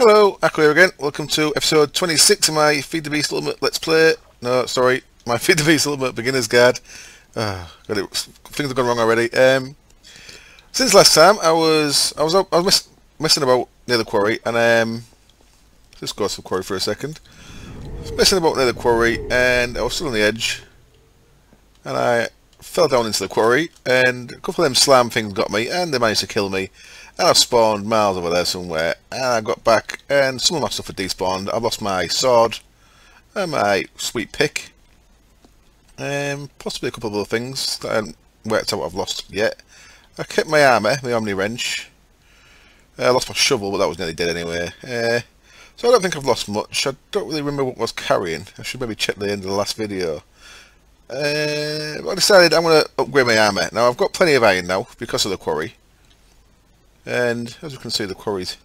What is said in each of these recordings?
Hello, Akko here again. Welcome to episode 26 of my Feed the Beast Ultimate Let's Play. No, sorry, my Feed the Beast Ultimate Beginner's Guide. Got it. Things have gone wrong already. Since last time, I was messing about near the quarry, and just go to the quarry for a second. I was messing about near the quarry, and I was still on the edge, and I fell down into the quarry, and a couple of them slam things got me, and they managed to kill me. And I've spawned miles over there somewhere, and I got back, and some of my stuff had despawned. I've lost my sword, and my sweet pick, and possibly a couple of other things that I haven't worked out what I've lost yet. I kept my armour, my Omni Wrench. I lost my shovel, but that was nearly dead anyway. So I don't think I've lost much. I don't really remember what I was carrying. I should maybe check the end of the last video. But I decided I'm going to upgrade my armour. Now I've got plenty of iron now, because of the quarry. And as you can see, the quarry's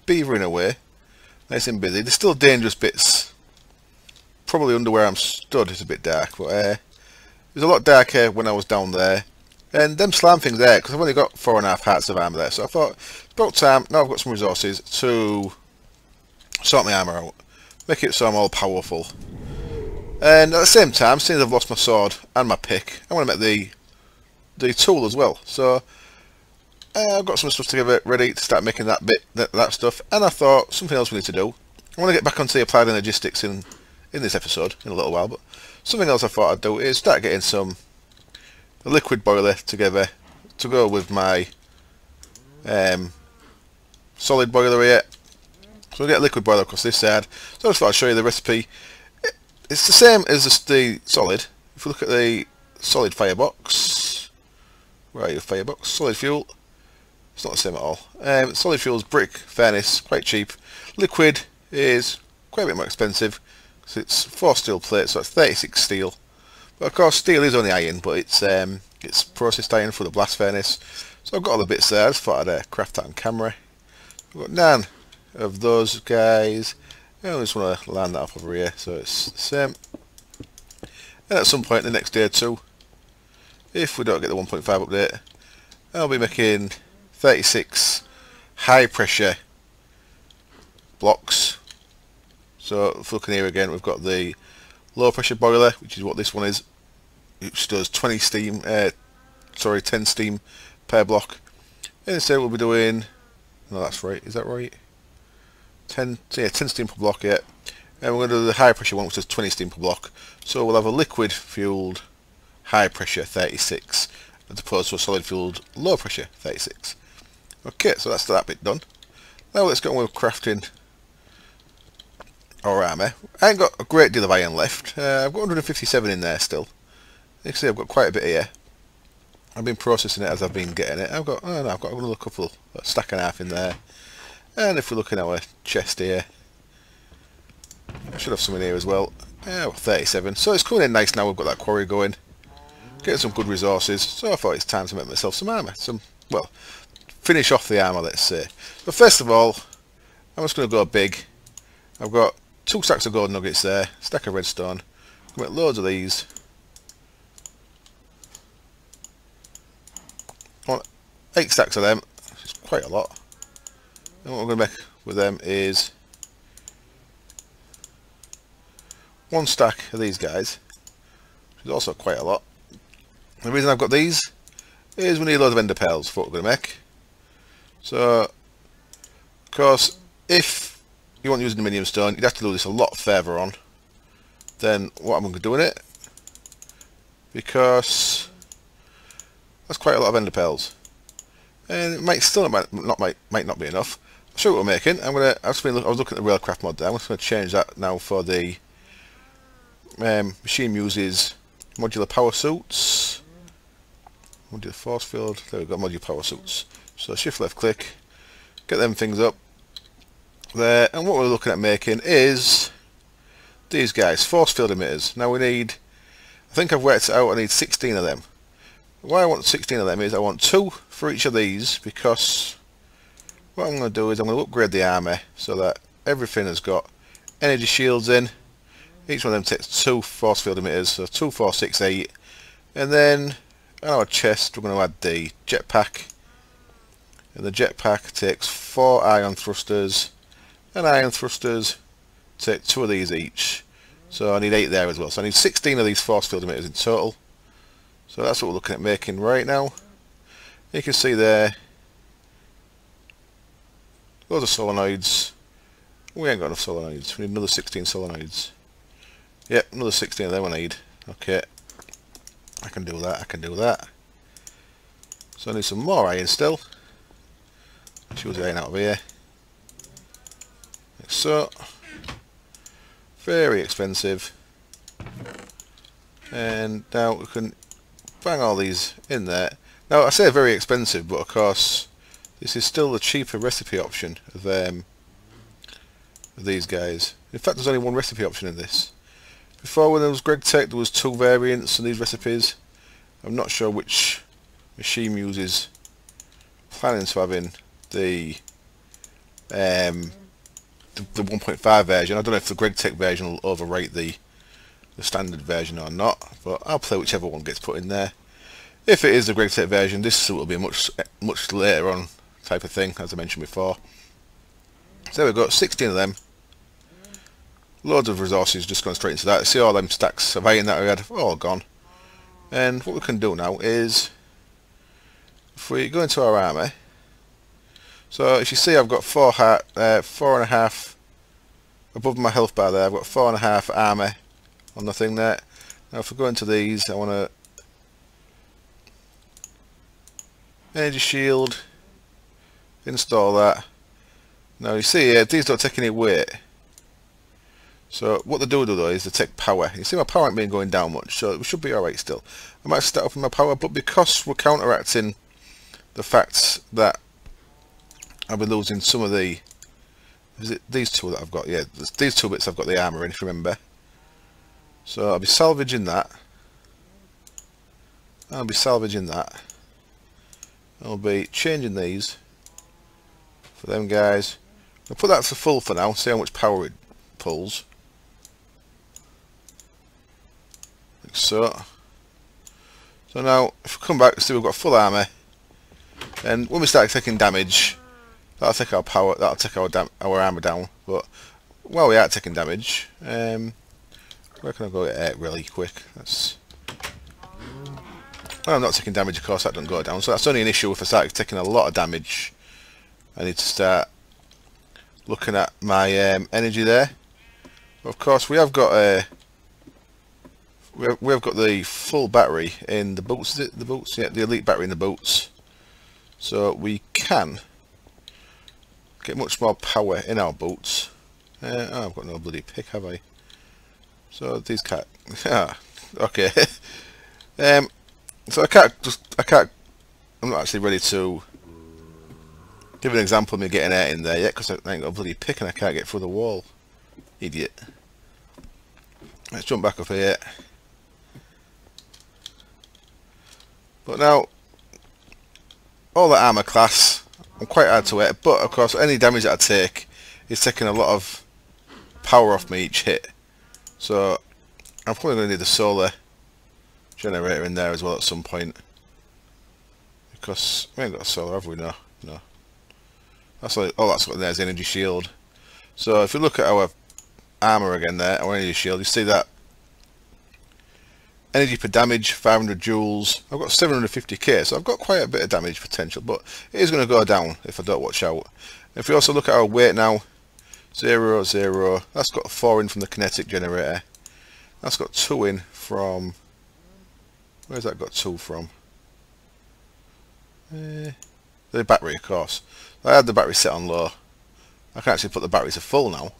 beavering away, nice and busy. There's still dangerous bits, probably under where I'm stood. It's a bit dark, but it was a lot darker when I was down there. And them slam things there, because I've only got 4.5 hearts of armour there, so I thought it's about time. Now I've got some resources to sort my armour out, make it so I'm all powerful. And at the same time, since I've lost my sword and my pick, I want to make the tool as well. So I've got some stuff together ready to start making that stuff, and I thought something else we need to do. I want to get back onto the applied energistics in this episode in a little while, but something else I thought I'd do is start getting a liquid boiler together to go with my solid boiler here. So we'll get a liquid boiler across this side. So I just thought I'd show you the recipe. It's the same as the solid. If you look at the solid firebox, where are you, firebox? Solid fuel. It's not the same at all. Solid fuel's brick furnace, quite cheap. Liquid is quite a bit more expensive because it's 4 steel plates, so it's 36 steel. But of course, steel is only iron, but it's processed iron for the blast furnace. So I've got all the bits there. I just thought I'd craft that on camera. I've got 9 of those guys. I just want to line that up over here, so it's the same. And at some point in the next day or two, if we don't get the 1.5 update, I'll be making 36 high pressure blocks. So if we're looking here again, we've got the low pressure boiler, which is what this one is, which does 10 steam per block. And instead we'll be doing, no, that's right, is that right? 10 steam per block, yeah. And we're going to do the high pressure one, which is 20 steam per block. So we'll have a liquid fueled high pressure 36 as opposed to a solid fueled low pressure 36. Okay, so that's that bit done. Now let's get on with crafting our armour. I ain't got a great deal of iron left. I've got 157 in there still. You can see I've got quite a bit here. I've been processing it as I've been getting it. I've got another couple, a stack and a half in there. And if we're looking at our chest here, I should have some in here as well. 37. So it's coming in nice now. We've got that quarry going. Getting some good resources. So I thought it's time to make myself some armour. Well, finish off the armour, let's say. But first of all, I'm just going to go big. I've got 2 stacks of gold nuggets there, stack of redstone. I'll make loads of these. I want 8 stacks of them. It's quite a lot. And what I'm going to make with them is 1 stack of these guys, which is also quite a lot. The reason I've got these is we need a load of ender pearls for what we're going to make. So, of course, if you want to use aluminium stone, you'd have to do this a lot further on than what I'm going to do in it, because that's quite a lot of ender pearls, and it might not be enough. I'll show you what we're making. I was looking at the Railcraft mod there. I'm just going to change that now for the machine uses modular power suits. Modular force field. There we go, modular power suits. So shift left click, get them things up there, and what we're looking at making is these guys, force field emitters. Now we need, I think I've worked it out, I need 16 of them. Why I want 16 of them is I want 2 for each of these, because what I'm going to do is I'm going to upgrade the armour so that everything has got energy shields in. Each one of them takes 2 force field emitters, so 2, 4, 6, 8. And then on our chest we're going to add the jetpack. And the jetpack takes 4 ion thrusters and iron thrusters. Take 2 of these each. So I need 8 there as well. So I need 16 of these force field emitters in total. So that's what we're looking at making right now. You can see there, loads of solenoids. We ain't got enough solenoids. We need another 16 solenoids. Yep, another 16 of them I need. Okay, I can do that. I can do that. So I need some more iron still. Choose the iron out of here. Like so. Very expensive. And now we can bang all these in there. Now I say very expensive, but of course this is still the cheaper recipe option of these guys. In fact, there's only one recipe option in this. Before, when there was Greg Tech, there was 2 variants of these recipes. I'm not sure which machine uses planning to have in the 1.5 version. I don't know if the Greg Tech version will overrate the standard version or not, but I'll play whichever one gets put in there. If it is the Greg Tech version, this will be a much later on type of thing, as I mentioned before. So there we go, 16 of them. Loads of resources just gone straight into that. See all them stacks of iron that we had, all gone. And what we can do now is, if we go into our army, so if you see I've got 4.5 above my health bar there, I've got 4.5 army on the thing there. Now if we go into these, I want to energy shield, install that. Now you see here, these don't take any weight. So what they do though is they take power. You see my power ain't been going down much, so we should be alright still. I might start up with my power, but because we're counteracting the fact that I'll be losing some of the... Is it these 2 that I've got? Yeah, these 2 bits I've got the armour in, if you remember. So I'll be salvaging that. I'll be salvaging that. I'll be changing these for them guys. I'll put that to full for now, see how much power it pulls. Like so. So now, if we come back, see we've got full armour. And when we start taking damage, that'll take our power, that'll take our armour down. But while we are taking damage, where can I go get really quick? That's... When I'm not taking damage, of course, that doesn't go down. So that's only an issue if I start taking a lot of damage. I need to start looking at my energy there. But of course, we have got we've got the full battery in the boots. Is it the boots? Yeah, the elite battery in the boots. So we can get much more power in our boots. Oh, I've got no bloody pick, have I? So these can't. Okay. So I can't. I'm not actually ready to give an example of me getting out in there yet, because I ain't got a bloody pick and I can't get through the wall. Idiot. Let's jump back up here. But now, all the armour class, I'm quite hard to hit, but of course any damage that I take is taking a lot of power off me each hit. So I'm probably going to need a solar generator in there as well at some point. Because we ain't got a solar, have we? No. No. That's like, all that's got in there is energy shield. So if you look at our armour again there, our energy shield, you see that energy per damage, 500 joules. I've got 750k, so I've got quite a bit of damage potential, but it is going to go down if I don't watch out. If we also look at our weight now, 0, 0, that's got 4 in from the kinetic generator. That's got 2 in from... Where's that got 2 from? The battery, of course. I had the battery set on low. I can actually put the battery to full now.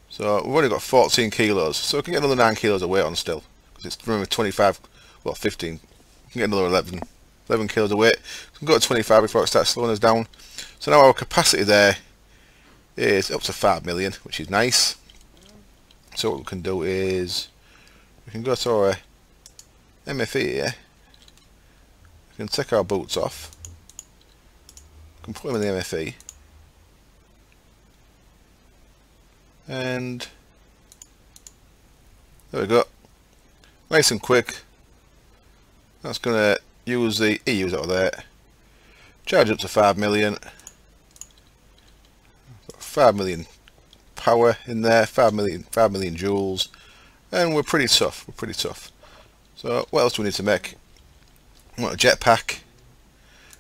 So we've only got 14 kilos, so we can get another 9 kilos of weight on still. Because it's remember 25, well 15. We can get another 11 kilos of weight. We can go to 25 before it starts slowing us down. So now our capacity there is up to 5 million, which is nice. So what we can do is we can go to our MFE here. We can take our boots off. We can put them in the MFE. And there we go. Nice and quick. That's going to use the EUs out of there. Charge up to 5 million. 5 million power in there, 5 million joules, and we're pretty tough. So what else do we need to make? We want a jetpack,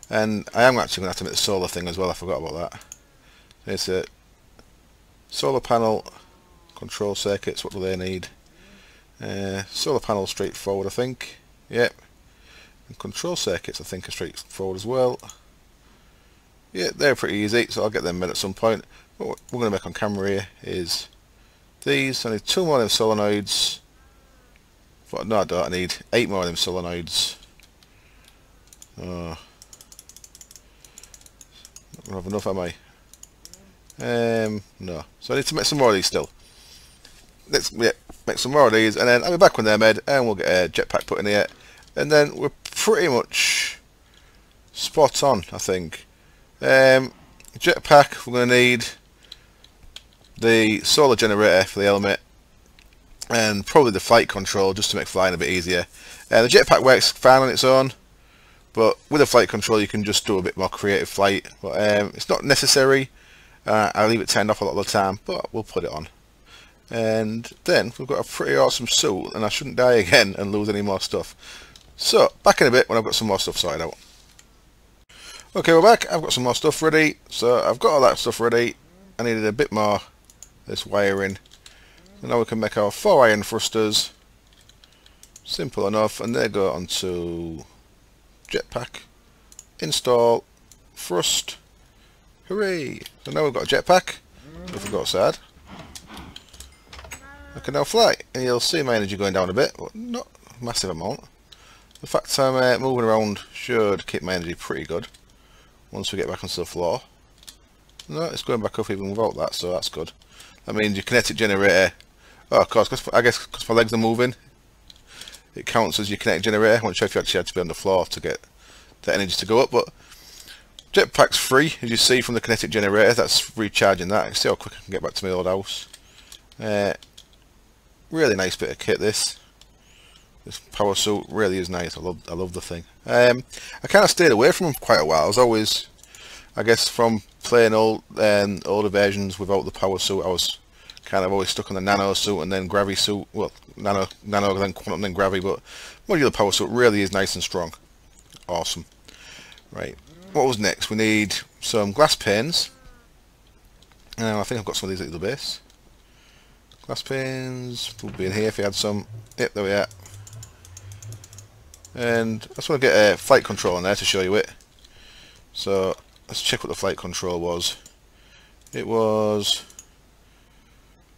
and I am actually going to have to make the solar thing as well. I forgot about that. It's a solar panel, control circuits. What do they need? Solar panel straightforward, I think. Yep. And control circuits, I think, are straightforward as well. Yeah, they're pretty easy, so I'll get them made at some point. What we're going to make on camera here is these. I need 2 more of them solenoids. But no, I don't. I need 8 more of them solenoids. Not going to have enough, am I? No. So I need to make some more of these still. Let's make some more of these, and then I'll be back when they're made, and we'll get a jetpack put in here. And then we're pretty much spot on, I think. Jetpack, we're going to need the solar generator for the helmet, and probably the flight control just to make flying a bit easier. The jetpack works fine on its own, but with a flight control you can just do a bit more creative flight. But it's not necessary. I leave it turned off a lot of the time, but we'll put it on. And then we've got a pretty awesome suit, and I shouldn't die again and lose any more stuff. So, back in a bit when I've got some more stuff sorted out. Okay, we're back. I've got some more stuff ready. So, I've got all that stuff ready. I needed a bit more this wiring. So now we can make our 4 iron thrusters. Simple enough. And they go onto jetpack. Install. Thrust. Hooray! So now we've got a jetpack. If we go outside, I can now fly, and you'll see my energy going down a bit, but not a massive amount. The fact I'm moving around should keep my energy pretty good once we get back onto the floor. No, it's going back up even without that, so that's good. That means your kinetic generator, oh of course, I guess because my legs are moving, it counts as your kinetic generator. I'm not sure if you actually had to be on the floor to get the energy to go up, but jetpack's free, as you see from the kinetic generator. That's recharging that. You see how quick I can get back to my old house. Really nice bit of kit, this power suit really is nice. I love the thing. I kind of stayed away from them quite a while. I was always, I guess, from playing older versions without the power suit, I was kind of always stuck on the nano suit and then gravity suit. Well, nano then quantum then gravity, but modular power suit really is nice and strong. Awesome. Right, what was next? We need some glass panes. I think I've got some of these at the base. Glass panes would be in here if you had some. Yep, there we are. And I just want to get a flight control on there to show you it. So let's check what the flight control was. It was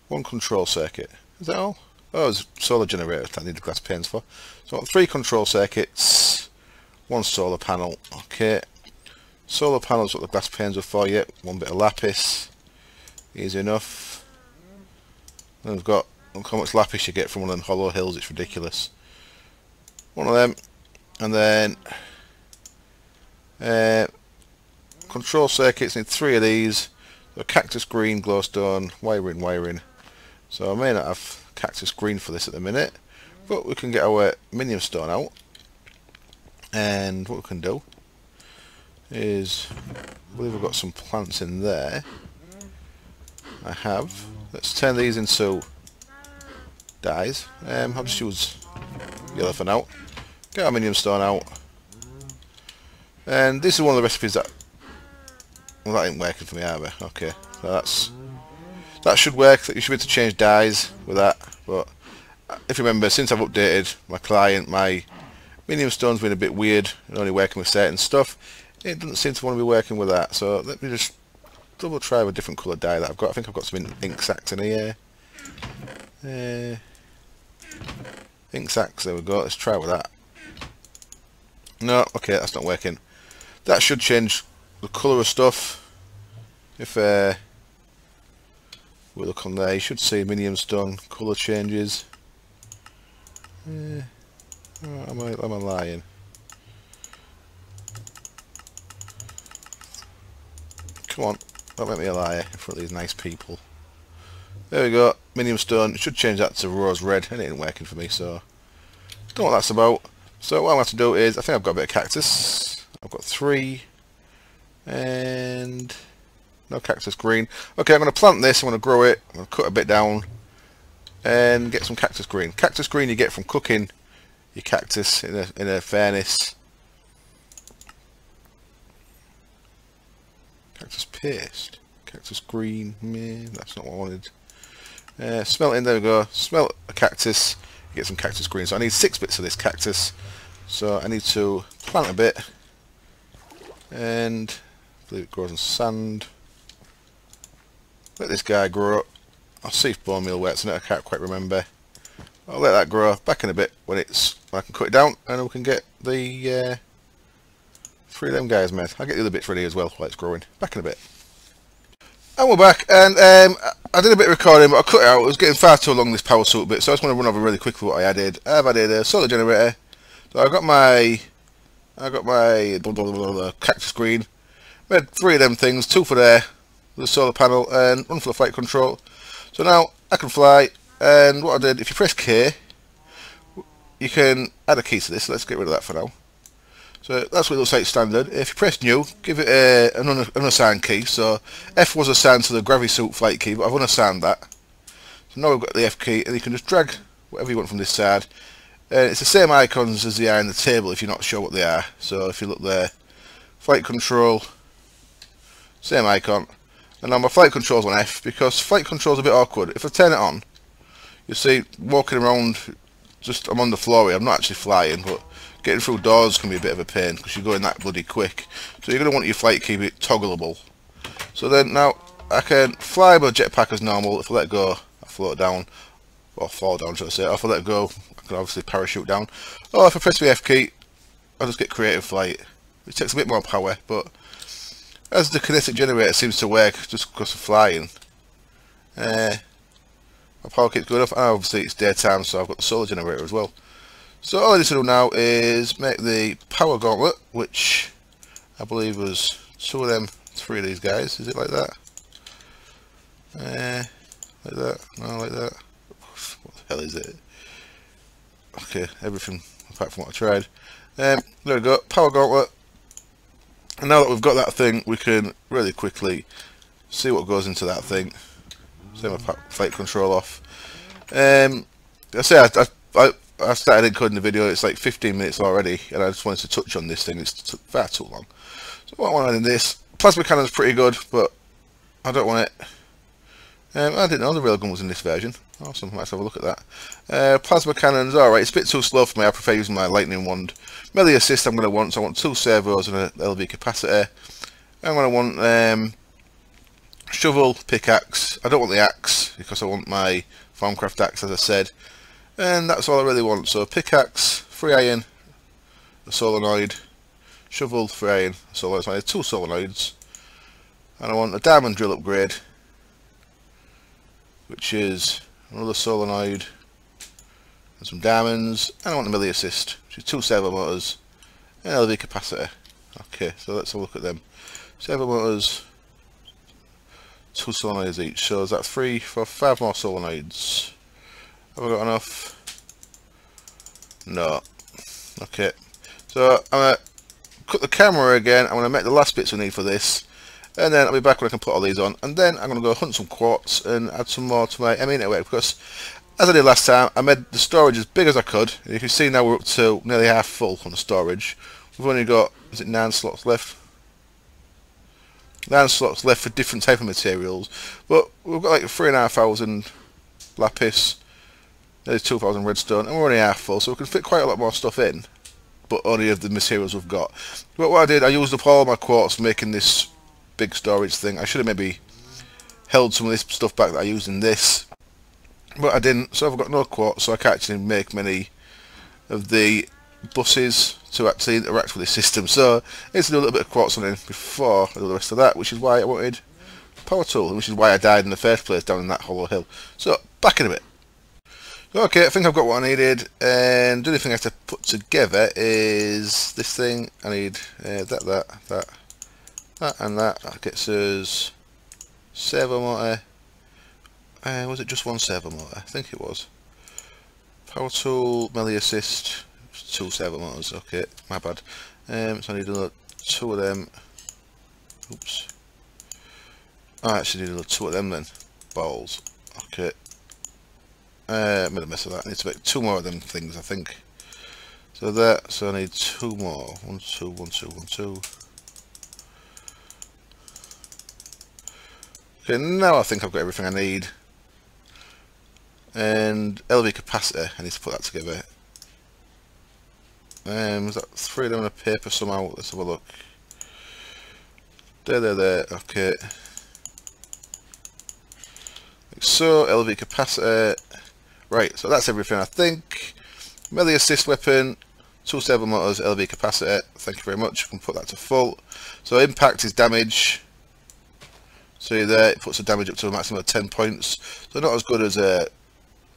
1 control circuit. Is that all? Oh, it was a solar generator that I need the glass panes for. So 3 control circuits, 1 solar panel. Okay. Solar panels, what the glass panes were for. Yep, 1 bit of lapis. Easy enough. Then we've got, look how much lapis you get from one of them hollow hills, it's ridiculous. 1 of them, and then control circuits, need 3 of these. So cactus green, glowstone, wiring. So I may not have cactus green for this at the minute, but we can get our minium stone out. And what we can do is, I believe we've got some plants in there. I have. Let's turn these into dyes. I'll just use yellow for now. Get aluminium stone out. And this is one of the recipes that... Well, that ain't working for me either. Okay, so that should work. You should be able to change dyes with that. But if you remember, since I've updated my client, my aluminium stone's been a bit weird and only working with certain stuff. It doesn't seem to want to be working with that. So let me just double try with a different colour dye that I've got. I think I've got some ink sacs in here. Ink sacs, there we go. Let's try with that. No, okay, that's not working. That should change the colour of stuff. If we look on there, you should see aluminium stone colour changes. Am I lying? Come on, don't make me a liar in front of these nice people. There we go, aluminium stone. Should change that to rose red, and it ain't working for me, so don't know what that's about. So what I'm going to do is, I think I've got a bit of cactus. I've got 3, and No cactus green. Okay, I'm going to plant this, I'm going to grow it, I'm going to cut a bit down and get some cactus green. Cactus green you get from cooking your cactus in a furnace. Cactus paste. Cactus green. Man, that's not what I wanted. Smelting, there we go. Smelt a cactus, you get some cactus green. So I need 6 bits of this cactus. So I need to plant a bit. And I believe it grows in sand. Let this guy grow up. I'll see if bone meal works in it, I can't quite remember. I'll let that grow back in a bit when I can cut it down and we can get the 3 of them guys made. I'll get the other bits ready as well while it's growing. Back in a bit. And we're back, and I did a bit of recording but I cut it out. It was getting far too long, this power suit bit, so I just want to run over really quickly what I added. I've added a solar generator. So I got my cactus green. Made 3 of them things, 2 for there, the solar panel, and 1 for the flight control. So now I can fly, and what I did, if you press K, you can add a key to this. Let's get rid of that for now. So that's what it looks like standard. If you press new, give it an unassigned key. So F was assigned to the gravity suit flight key, but I've unassigned that. So now we've got the F key, and you can just drag whatever you want from this side. It's the same icons as they are in the table if you're not sure what they are. So if you look there, flight control, same icon. And now my flight control's on F because flight control's a bit awkward. If I turn it on, you see walking around, I'm on the floor here, I'm not actually flying, but getting through doors can be a bit of a pain because you're going that bloody quick. So you're going to want your flight key bit toggleable. So then now I can fly my jetpack as normal. If I let go, I float down, or fall down should I say. Or if I let go, I can obviously parachute down. Or if I press the F key, I'll just get creative flight. It takes a bit more power, but as the kinetic generator seems to work just because of flying, my power keeps going off, and obviously it's daytime, so I've got the solar generator as well. So all I need to do now is make the power gauntlet, which I believe was 2 of them, 3 of these guys. Is it like that? Like that? No, like that. What the hell is it? Okay, everything apart from what I tried. There we go, power gauntlet. And now that we've got that thing, we can really quickly see what goes into that thing. Set my flight control off. I say I started encoding the video. It's like 15 minutes already, and I just wanted to touch on this thing. It's far too long. So what I want to add in this plasma cannon's pretty good, but I don't want it. I didn't know the railgun was in this version. Awesome. Let's have a look at that. Plasma cannon's alright. It's a bit too slow for me. I prefer using my lightning wand. Melee assist I'm going to want. So I want 2 servos and an LV capacitor. I'm going to want shovel, pickaxe. I don't want the axe because I want my Farmcraft axe, as I said. And that's all I really want. So pickaxe, 3 iron, a solenoid, shovel, 3 iron, a solenoid. So I need 2 solenoids. And I want a diamond drill upgrade, which is another solenoid and some diamonds. And I want the melee assist, which is 2 servo motors and LV capacitor. Okay, so let's have a look at them. Servo motors, 2 solenoids each. So is that 3 for 5 more solenoids? Have I got enough? No. Okay. So I'm going to cut the camera again. I'm going to make the last bits we need for this. And then I'll be back when I can put all these on. And then I'm going to go hunt some quartz and add some more to my ME network. Because, as I did last time, I made the storage as big as I could. And you can see now we're up to nearly half full on the storage. We've only got, is it 9 slots left? 9 slots left for different type of materials. But we've got like 3,500 lapis. There's 2,000 redstone, and we're only half full, so we can fit quite a lot more stuff in, but only of the materials we've got. But what I did, I used up all my quartz making this big storage thing. I should have maybe held some of this stuff back that I used in this, but I didn't, so I've got no quartz, so I can't actually make many of the buses to actually interact with this system. So I need to do a little bit of quartz on it before I do the rest of that, which is why I wanted a power tool, which is why I died in the first place down in that hollow hill. So, back in a bit. Okay, I think I've got what I needed, and the only thing I have to put together is this thing. I need that, and that. That gets us servo motor. Was it just 1 servo motor? I think it was. Power tool, melee assist, 2 servo motors. Okay, my bad. So I need another 2 of them. Oops. I actually need two of them then. Balls. Okay. I made a mess of that. I need to make two more of them things, I think. So that, so I need two more. 1, 2, 1, 2, 1, 2. Okay, now I think I've got everything I need. And LV capacitor, I need to put that together. Was that 3 of them on a paper somehow? Let's have a look. There, okay. Like so, LV capacitor. Right, so that's everything I think. Melee assist weapon, 2 stable motors, LV capacitor. Thank you very much. I can put that to full. So impact is damage. See there, it puts the damage up to a maximum of 10 points. So not as good as a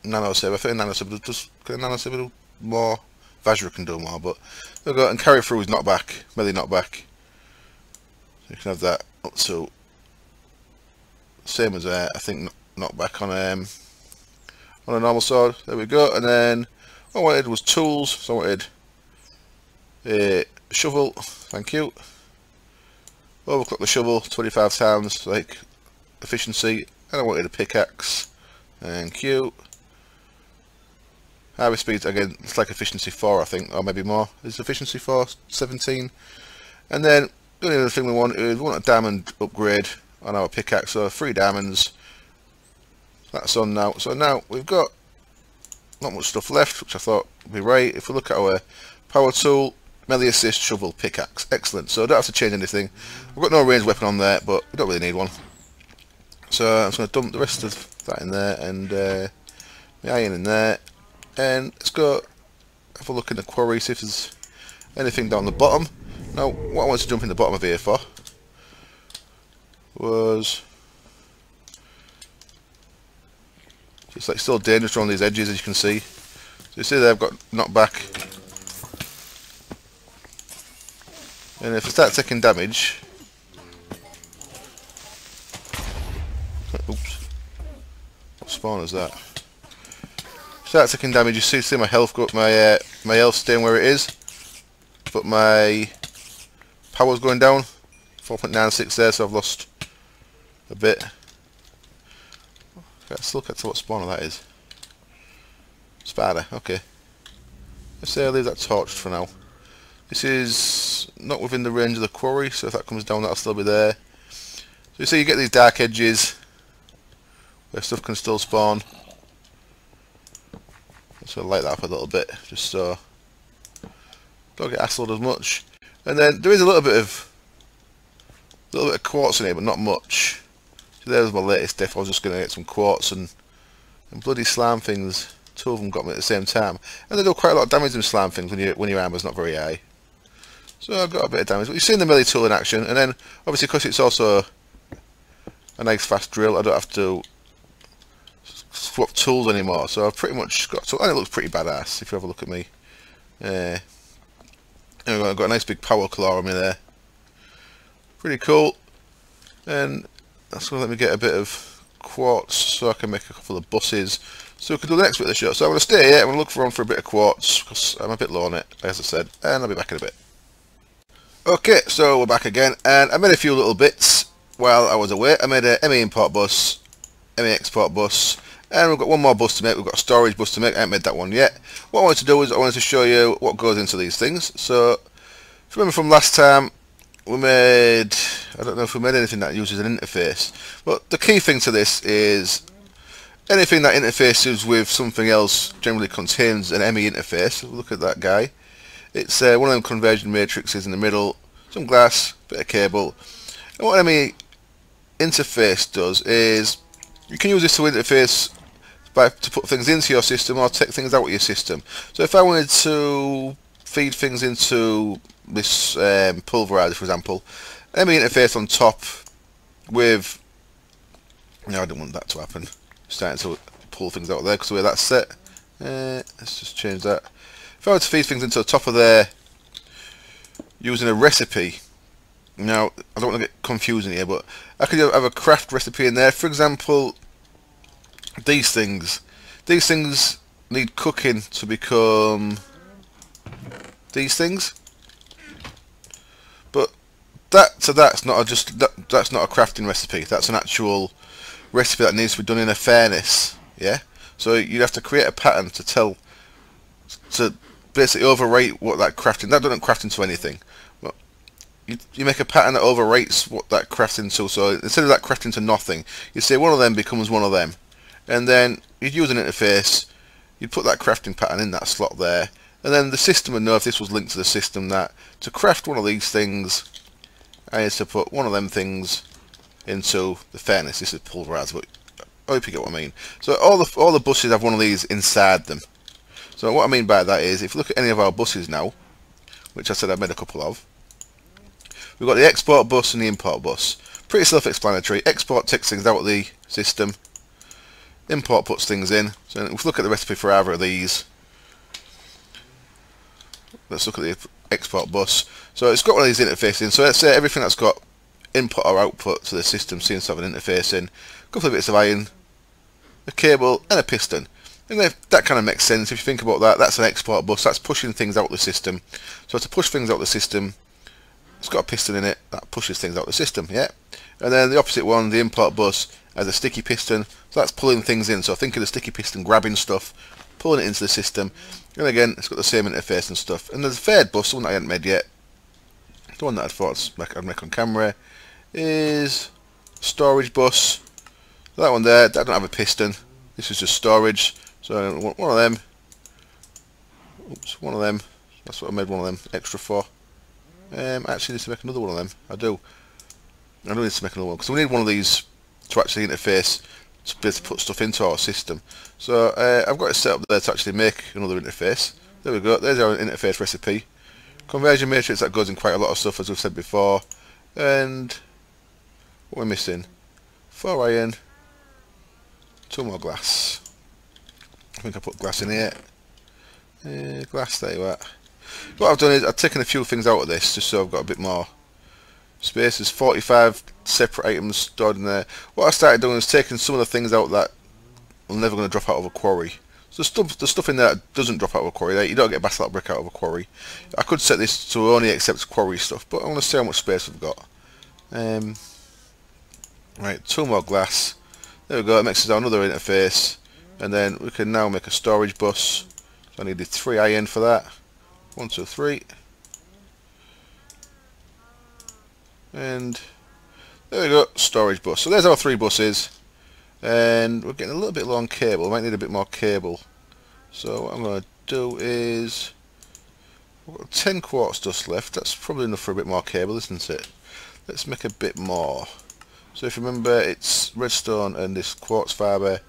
nano saber. I think nano saber does. Can nano saber do more? Vajra can do more, but we've got and carry through is knockback, melee knockback. So you can have that up to same as I think knockback on a normal sword. There we go. And then what I wanted was tools. So I wanted a shovel. Thank you. Overclock the shovel 25 times, like efficiency, and I wanted a pickaxe. Thank you. Harvest speed again, it's like efficiency 4, I think, or maybe more. Is efficiency 4 17? And then the only other thing we want is a diamond upgrade on our pickaxe, so 3 diamonds. That's on now. So now we've got not much stuff left, which I thought would be right. If we look at our power tool, melee assist, shovel, pickaxe. Excellent. So I don't have to change anything. We've got no ranged weapon on there, but we don't really need one. So I'm just going to dump the rest of that in there, and the iron in there. And let's go have a look in the quarry, see if there's anything down the bottom. Now, what I wanted to jump in the bottom of here for was it's like still dangerous around these edges, as you can see. So you see there I've got knocked back. And if I start taking damage, oops, what spawn is that? Start taking damage, you see my health go up, my health staying where it is, but my power's going down, 4.96 there, so I've lost a bit. Let's look at what spawner that is. Spider, okay. Let's say I leave that torched for now. This is not within the range of the quarry, so if that comes down that'll still be there. So you see you get these dark edges where stuff can still spawn. So light that up a little bit, just so don't get hassled as much. And then there is a little bit of quartz in here, but not much. So there's my latest diff. I was just going to get some quartz and bloody slime things. 2 of them got me at the same time, and they do quite a lot of damage. Them slime things when your armor's not very high. So I've got a bit of damage. But you've seen the melee tool in action, and then obviously because it's also a nice fast drill, I don't have to swap tools anymore. So I've pretty much got tools, and it looks pretty badass if you have a look at me. I've got a nice big power claw on me there. Pretty cool. And that's going to let me get a bit of quartz so I can make a couple of buses. So we can do the next bit of the show. So I'm going to stay here. I'm going to look around for a bit of quartz because I'm a bit low on it, as I said, and I'll be back in a bit. Okay, so we're back again, and I made a few little bits while I was away. I made a ME import bus, ME export bus, and we've got one more bus to make. We've got a storage bus to make. I haven't made that one yet. What I wanted to do is I wanted to show you what goes into these things. So if you remember from last time, we made, I don't know if we made anything that uses an interface, but the key thing to this is anything that interfaces with something else generally contains an ME interface. Look at that guy. It's one of them conversion matrices in the middle, some glass, bit of cable. And what ME interface does is you can use this to interface to put things into your system or take things out of your system. So if I wanted to feed things into this pulverizer, for example, ME interface on top with, no, I don't want that to happen. Starting to pull things out of there because the way that's set. Let's just change that. If I were to feed things into the top of there using a recipe, now I don't want to get confusing here, but I could have a craft recipe in there. For example, these things need cooking to become these things, but that's not that's not a crafting recipe. That's an actual recipe that needs to be done in a furnace. Yeah. So you'd have to create a pattern to basically overrate what that crafting. That doesn't craft into anything. But you make a pattern that overrates what that crafts into. So instead of that crafting to nothing, you say one of them becomes one of them, and then you'd use an interface. You'd put that crafting pattern in that slot there, and then the system would know, if this was linked to the system, that to craft one of these things, I need to put one of them things into the furnace. This is pulverized, but I hope you get what I mean. So all the buses have one of these inside them. So what I mean by that is, if you look at any of our buses now, which I said I've made a couple of, we've got the export bus and the import bus. Pretty self-explanatory. Export takes things out of the system. Import puts things in. So if we look at the recipe for either of these, let's look at the export bus. So it's got one of these interfaces in. So let's say everything that's got input or output to the system seems to have an interface in. A couple of bits of iron, a cable and a piston. And that kind of makes sense. If you think about that, that's an export bus. That's pushing things out of the system. So to push things out of the system, it's got a piston in it that pushes things out of the system. Yeah. And then the opposite one, the import bus, has a sticky piston. So that's pulling things in. So think of the sticky piston grabbing stuff, pulling it into the system. And again, it's got the same interface and stuff. And there's a third bus, the one that I haven't made yet. The one that I thought I'd make on camera is storage bus. So that one there, that don't have a piston. This is just storage. So one of them. Oops, one of them. That's what I made one of them extra for. Actually need to make another one of them. I do need to make another one because we need one of these to actually interface to be able to put stuff into our system. So I've got it set up there to actually make another interface. There we go. There's our interface recipe. Conversion matrix that goes in quite a lot of stuff, as we've said before. And what we're missing: 4 iron, 2 more glass. I think I put glass in here. Glass, there you are. What I've done is I've taken a few things out of this just so I've got a bit more space. There's 45 separate items stored in there. What I started doing is taking some of the things out that are never going to drop out of a quarry. So the stuff in there that doesn't drop out of a quarry, like you don't get basalt brick out of a quarry. I could set this to only accept quarry stuff, but I want to see how much space we've got. Right, 2 more glass. There we go. It makes us another interface, and then we can now make a storage bus. So I needed 3 iron for that. 1, 2, 3. And there we go, storage bus. So there's our 3 buses, and we're getting a little bit low on cable. We might need a bit more cable. So what I'm going to do is, we've got 10 quartz dust left. That's probably enough for a bit more cable, isn't it? Let's make a bit more. So if you remember, it's redstone and this quartz fibre.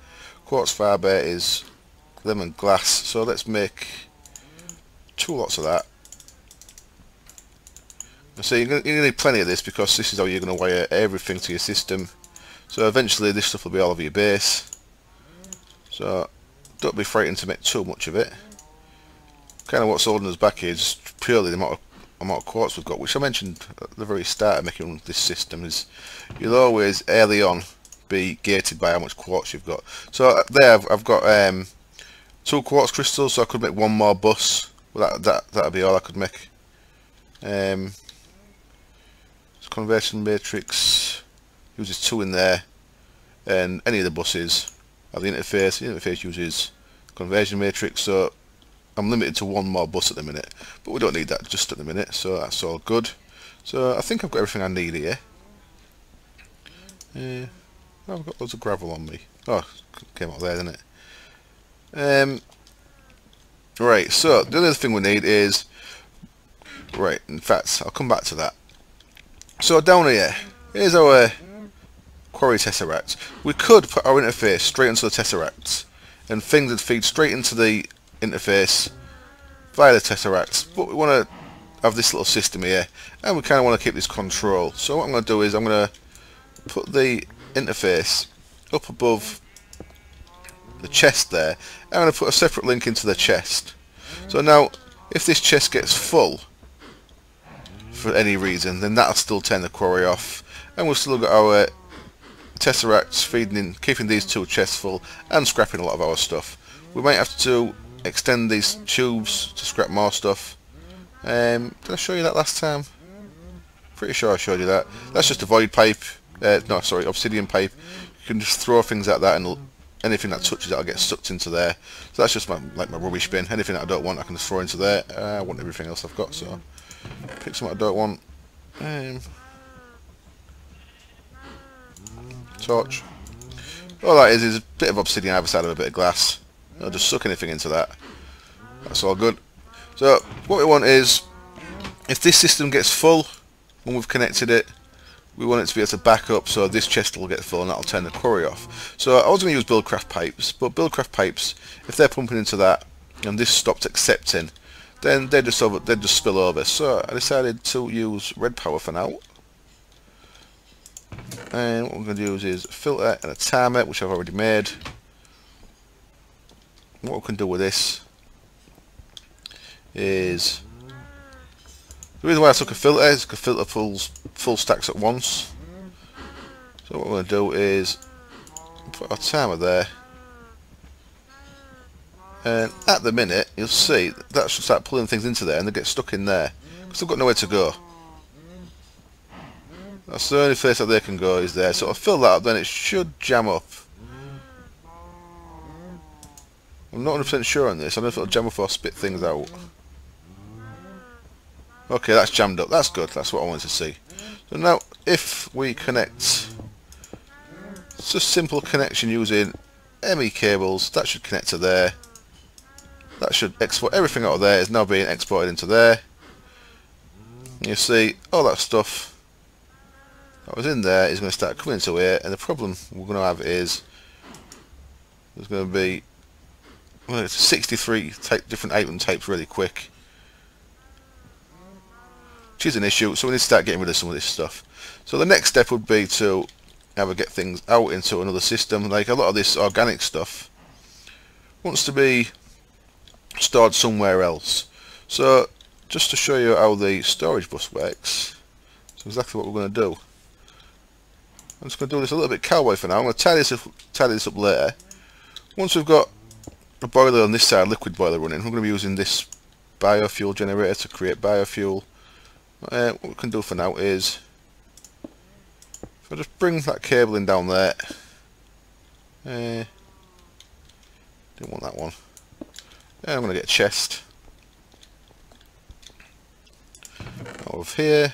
Quartz fibre is lemon glass. So let's make 2 lots of that. So you're going to need plenty of this because this is how you're going to wire everything to your system. So eventually this stuff will be all over your base. So don't be frightened to make too much of it. Kind of what's holding us back here is purely the amount of quartz we've got, which I mentioned at the very start of making this system. Is you'll always early on be gated by how much quartz you've got. So there I've got 2 quartz crystals, so I could make 1 more bus. Well, that'd be all I could make. Conversion matrix uses 2 in there, and any of the buses have the interface. The interface uses conversion matrix, so I'm limited to 1 more bus at the minute, but we don't need that just at the minute, so that's all good. So I think I've got everything I need here. I've got loads of gravel on me. Oh, came out there, didn't it? Right, so the other thing we need is, right, in fact, I'll come back to that. So down here, here's our quarry tesseract. We could put our interface straight into the tesseract, and things would feed straight into the interface via the tesseract. But we want to have this little system here, and we kind of want to keep this control. So what I'm going to do is I'm going to put the interface up above the chest there. I'm going to put a separate link into the chest. So now, if this chest gets full for any reason, then that'll still turn the quarry off, and we've still got our tesseracts feeding in, keeping these 2 chests full and scrapping a lot of our stuff. We might have to extend these tubes to scrap more stuff. Did I show you that last time? Pretty sure I showed you that. That's just a void pipe. No, sorry, obsidian pipe. You can just throw things at that, and anything that touches it will get sucked into there. So that's just my rubbish bin. Anything that I don't want, I can just throw into there. I want everything else I've got, so pick something I don't want. Torch. All that is a bit of obsidian either side of a bit of glass. I'll just suck anything into that. That's all good. So what we want is, if this system gets full when we've connected it, we want it to be able to back up, so this chest will get full and that'll turn the quarry off. So I was going to use buildcraft pipes, but buildcraft pipes, if they're pumping into that and this stopped accepting, then they'd just spill over. So I decided to use red power for now. And what we're going to use is a filter and a timer, which I've already made. What we can do with this is, the reason why I took a filter is because a filter pulls full stacks at once. So what we're going to do is put our timer there, and at the minute you'll see that should start pulling things into there and they get stuck in there because they've got nowhere to go. That's the only place that they can go is there. So I'll fill that up, then it should jam up. I'm not 100% sure on this. I don't know if it'll jam up or spit things out. Okay, that's jammed up. That's good. That's what I wanted to see. So now, if we connect, it's a simple connection using ME cables. That should connect to there. That should export everything out of there. Is now being exported into there. And you see all that stuff that was in there is going to start coming into here, and the problem we're going to have is there's going to be, well, it's 63 different item types really quick, which is an issue. So we need to start getting rid of some of this stuff. So the next step would be to either get things out into another system. Like a lot of this organic stuff wants to be stored somewhere else. So just to show you how the storage bus works, that's exactly what we're going to do. I'm just going to do this a little bit cowboy for now. I'm going to tidy this up later. Once we've got a boiler on this side, liquid boiler running, we're going to be using this biofuel generator to create biofuel. What we can do for now is, if I just bring that cable in down there, didn't want that one, and I'm going to get a chest out of here.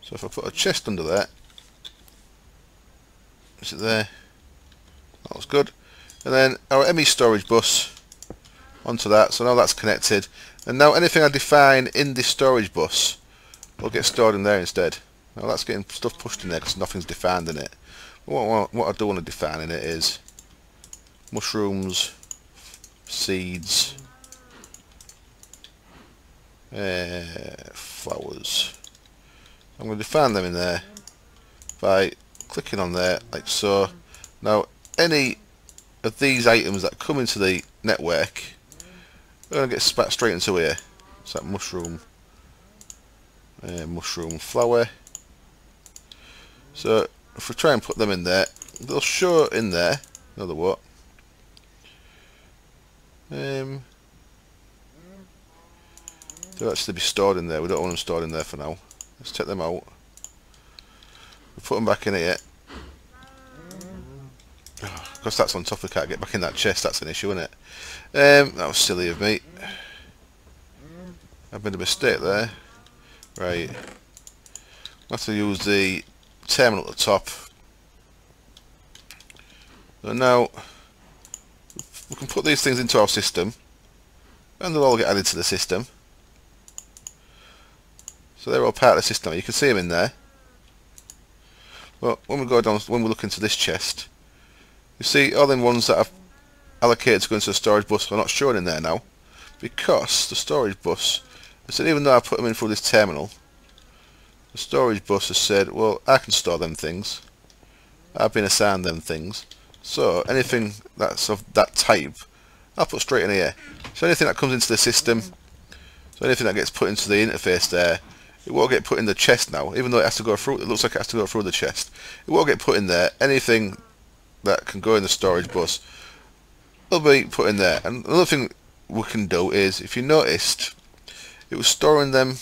So if I put a chest under there, is it there? That was good. And then our ME storage bus onto that, so now that's connected, and now anything I define in this storage bus will get stored in there instead. Now that's getting stuff pushed in there because nothing's defined in it. What I do want to define in it is mushrooms, seeds, flowers. I'm going to define them in there by clicking on there like so. Now any of these items that come into the network are going to get spat straight into here. So that mushroom, mushroom flower. So if we try and put them in there, they'll show in there. Another what? They'll actually be stored in there. We don't want them stored in there for now. Let's take them out. We put them back in here. Because that's on top, we can't get back in that chest. That's an issue, isn't it? That was silly of me. I've made a mistake there. Right. I have to use the terminal at the top. So now we can put these things into our system, and they'll all get added to the system. So they're all part of the system. You can see them in there. Well, when we go down, when we look into this chest, you see all them ones that I've allocated to go into the storage bus are not shown in there now, because the storage bus, I said, even though I put them in through this terminal, the storage bus has said, well, I can store them things. I've been assigned them things. So anything that's of that type, I'll put straight in here. So anything that comes into the system, so anything that gets put into the interface there, it won't get put in the chest now, even though it has to go through. It looks like it has to go through the chest. It won't get put in there. Anything that can go in the storage bus will be put in there. And another thing we can do is, if you noticed, it was storing them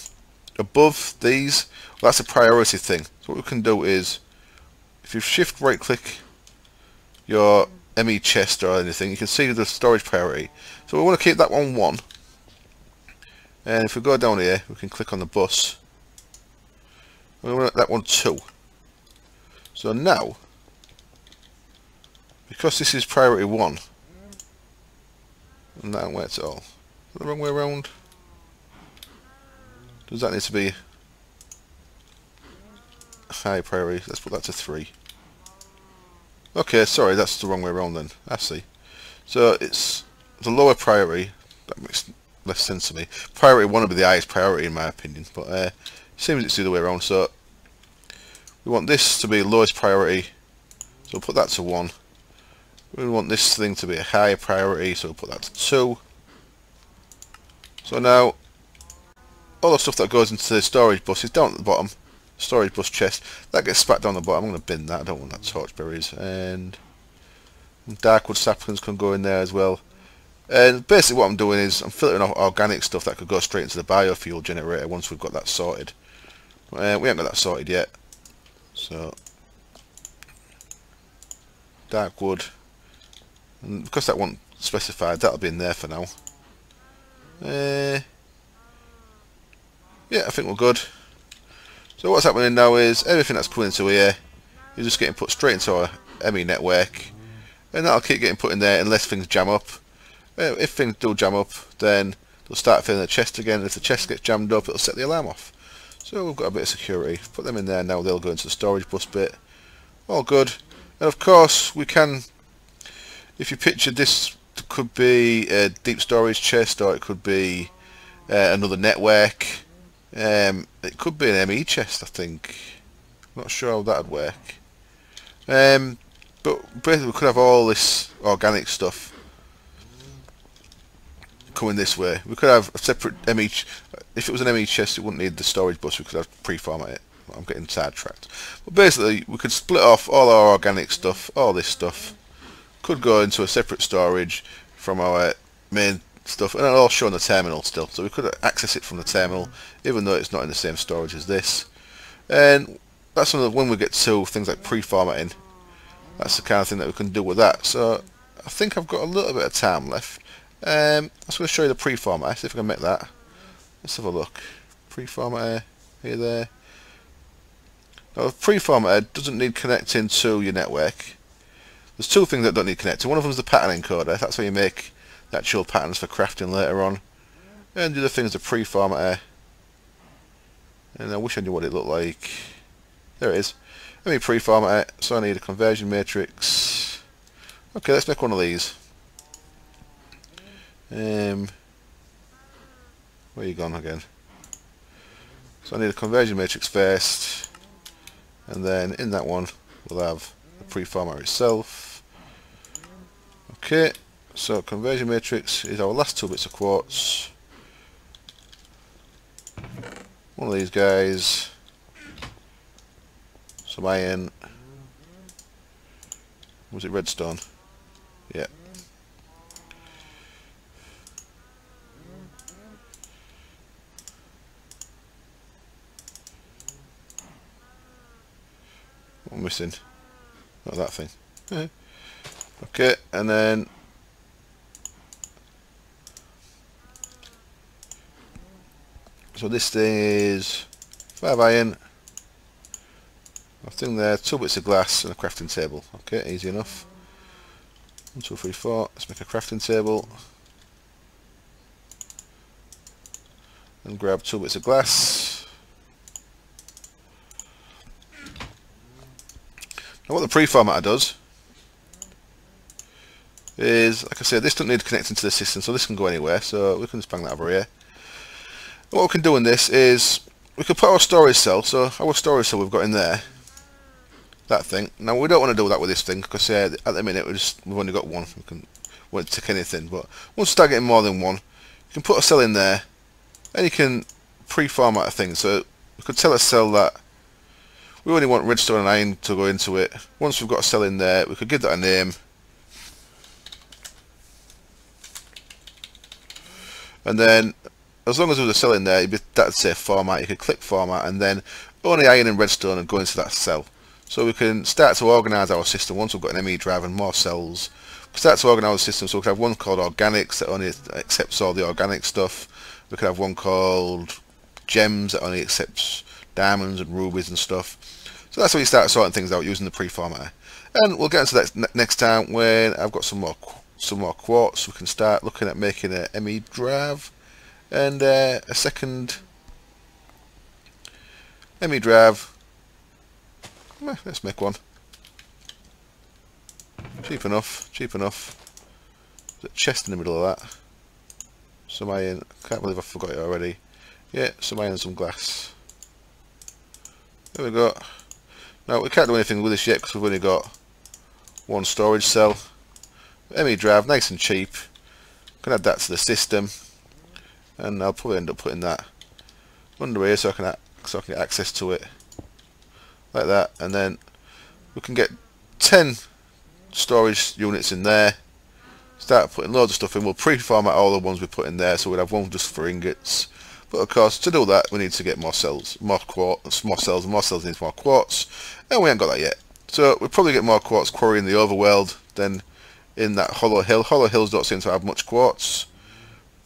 above these. Well, that's a priority thing. So what we can do is, if you shift right click your ME chest or anything, you can see the storage priority. So we want to keep that one 1. And if we go down here, we can click on the bus. We want that one 2. So now, because this is priority 1, and that works at all. Is that the wrong way around? Does that need to be high priority? Let's put that to 3. Okay, sorry, that's the wrong way around then. I see. So it's the lower priority. That makes less sense to me. Priority 1 would be the highest priority in my opinion, but it seems it's the other way around. So we want this to be lowest priority, so we'll put that to 1. We want this thing to be a higher priority, so we'll put that to 2. So now all the stuff that goes into the storage bus is down at the bottom. Storage bus chest, that gets spat down the bottom. I'm going to bin that, I don't want that torchberries. And darkwood saplings can go in there as well. And basically what I'm doing is I'm filtering out organic stuff that could go straight into the biofuel generator once we've got that sorted. We haven't got that sorted yet. So darkwood, and because that wasn't specified, that'll be in there for now. Yeah, I think we're good. So what's happening now is everything that's coming into here is just getting put straight into our ME network, and that'll keep getting put in there unless things jam up. If things do jam up, then they'll start filling the chest again, and if the chest gets jammed up, it'll set the alarm off. So we've got a bit of security. Put them in there now, they'll go into the storage bus bit. All good. And of course we can, if you picture this, it could be a deep storage chest, or it could be another network. It could be an ME chest, I think. Not sure how that'd work. But basically we could have all this organic stuff coming this way. We could have a separate ME. If it was an ME chest, it wouldn't need the storage bus. We could have pre-format it. I'm getting sidetracked. But basically, we could split off all our organic stuff. All this stuff could go into a separate storage from our main stuff, and it'll all show on the terminal still. So we could access it from the terminal, even though it's not in the same storage as this. And that's when we get to things like pre-formatting. That's the kind of thing that we can do with that. So I think I've got a little bit of time left. I'm just going to show you the pre-formatter, see if I can make that. Let's have a look. Pre-formatter, here, there. Now the pre-formatter doesn't need connecting to your network. There's two things that don't need connecting. One of them is the pattern encoder. That's how you make the actual patterns for crafting later on. And the other thing is the pre-formatter. And I wish I knew what it looked like. There it is. Let me pre-format it. So I need a conversion matrix. Okay, let's make one of these. Where you gone again? So I need a conversion matrix first, and then in that one we'll have the pre-formatter itself. Okay, so conversion matrix is our last 2 bits of quartz. One of these guys, some iron. Was it redstone? Yeah. What am I missing? Not that thing. Yeah. Okay, and then so this thing is 5 iron, a thing there, 2 bits of glass and a crafting table. Okay, easy enough. 1, 2, 3, 4. Let's make a crafting table and grab 2 bits of glass. Now what the pre-formatter does is, like I said, this doesn't need connecting to the system, so this can go anywhere, so we can just bang that over here. And what we can do in this is, we can put our storage cell, so our storage cell we've got in there, that thing. Now we don't want to do that with this thing, because at the minute we've only got one, we won't tick anything, but once we start getting more than one, you can put a cell in there, and you can pre-format a thing, so we could tell a cell that we only want redstone and iron to go into it. Once we've got a cell in there, we could give that a name. and then as long as there was a cell in there, that'd say format. You could click format, and then only iron and redstone and go into that cell. So we can start to organise our system once we've got an ME drive and more cells. We start to organise our system, so we can have one called organics that only accepts all the organic stuff. We could have one called gems that only accepts diamonds and rubies and stuff. So that's how you start sorting things out using the pre-formatter. And we'll get into that next time when I've got some more quartz. We can start looking at making a ME drive and a second ME drive. Let's make one. Cheap enough. There's a chest in the middle of that. Some iron. Can't believe I forgot it already. Yeah, some iron and some glass. There we go. Now we can't do anything with this yet because we've only got one storage cell. ME drive, nice and cheap. Can add that to the system, and I'll probably end up putting that under here so I can get access to it like that, and then we can get 10 storage units in there. Start putting loads of stuff in. We'll pre-format all the ones we put in there, so we'll have one just for ingots. But of course, to do that, we need to get more cells, more cells needs more quartz, and we ain't got that yet. So we'll probably get more quartz quarrying the overworld than in that hollow hill. Hollow hills don't seem to have much quartz,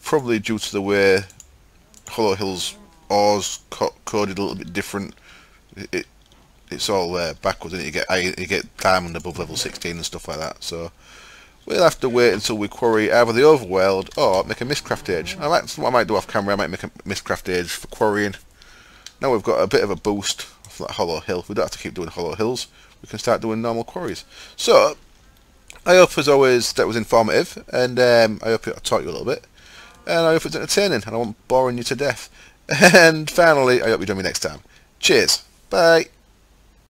probably due to the way hollow hills ores coded a little bit different. It's all backwards, and you get diamond above level 16 and stuff like that. So we'll have to wait until we quarry either the overworld or make a mistcraft age. What I might do off camera, I might make a mistcraft age for quarrying. Now we've got a bit of a boost off that hollow hill. We don't have to keep doing hollow hills. We can start doing normal quarries. So I hope, as always, that was informative, and I hope I taught you a little bit, and I hope it's entertaining, and I won't boring you to death. And finally, I hope you join me next time. Cheers. Bye.